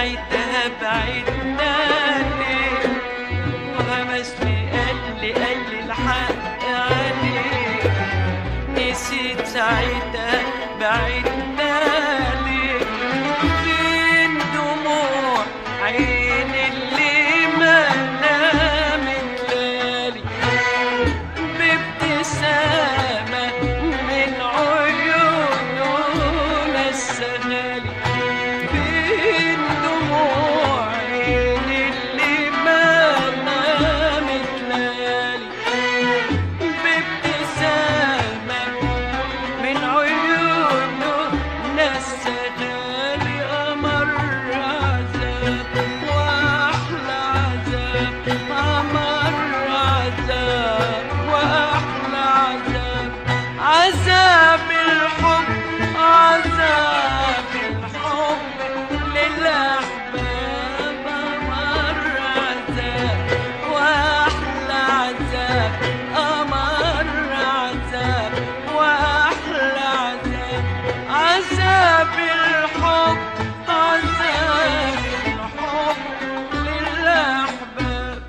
ساعتها بعدنا ليه، وهمسني قال لي الحق عليك، نسيت ساعتها بعدنا ليه، فين دموع عين اللي ما نامت ليالي، بابتسامة من عيونه نسهالي، فين دموع عين اللي ما نامت ليالي، بابتسامة من عيونه نسهالي، أمر عذاب وأحلى عذاب، أمر عذاب وأحلى عذاب، عذاب الحب، عذاب الحب للأحباب، أمر عذاب وأحلى عذاب، أمر عذاب وأحلى عذاب، عذاب الحب، عذاب الحب للأحباب،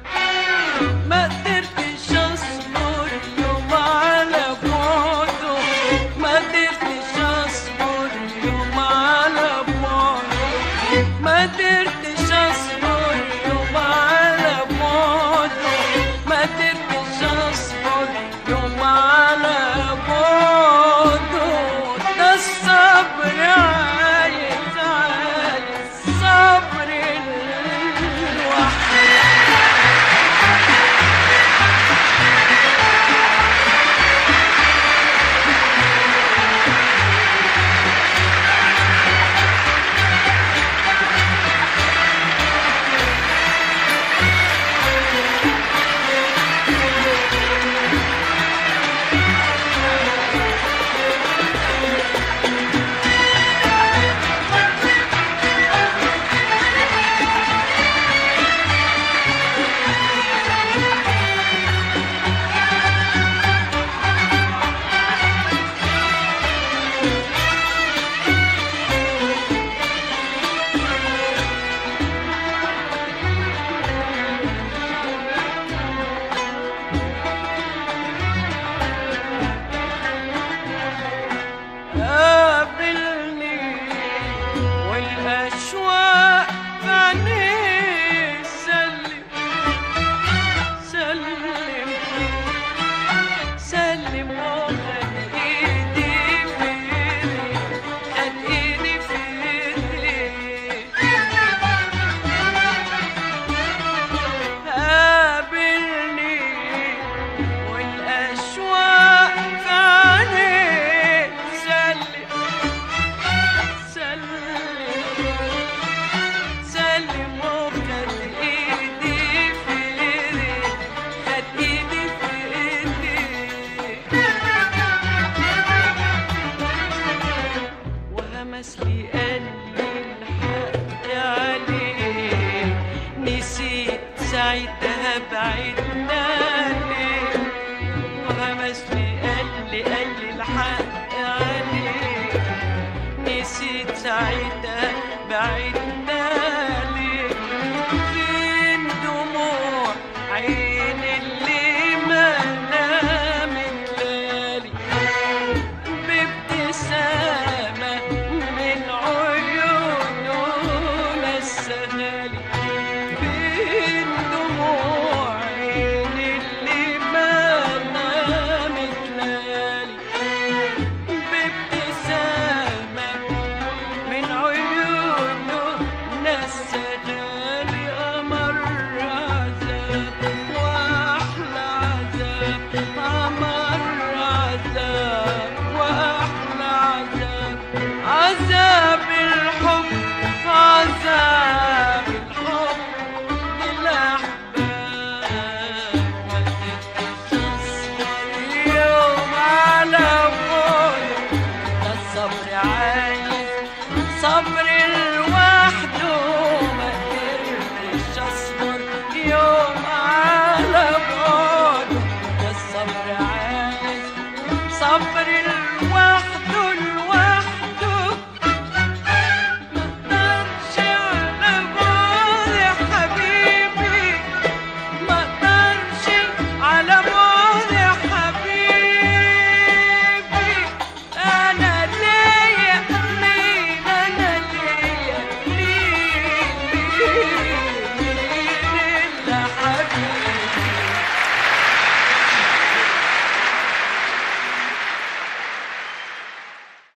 ما قدرتش أصبر يوم على بعده، ما قدرتش أصبر يوم على بعده، ما قدرتش أصبر يوم على بعده، ما قدرتش أصبر يوم على بعده، ده الصبر عايز صبر الوحيد. قابلني والأشواق في عينيه، سلم سلم سلم، وخد إيدي في إيدي، خد إيدي في إيدي، قابلني والأشواق في عينيه، سلم سلم وخد إيدي في إيدي، خد إيدي في إيدي، وهمس لي قال لي الحق عليك، نسيت ساعتها بعدنا ليه، وهمس لي قال لي الحق عليك، نسيت ساعتها بعدنا ليه، فين دموع عين اللي ما نامت ليالي، بابتسامة من عيونه نسهالي، فين دموع عين اللي ما نامت ليالي، بابتسامة من عيونه نسهالي، أمر عذاب وأحلى عذاب، أمر عذاب وأحلى عذاب، عذاب الحب، عذاب الحب للأحباب، ما قدرتش أصبر يوم على بعده، ده الصبر عايز صبر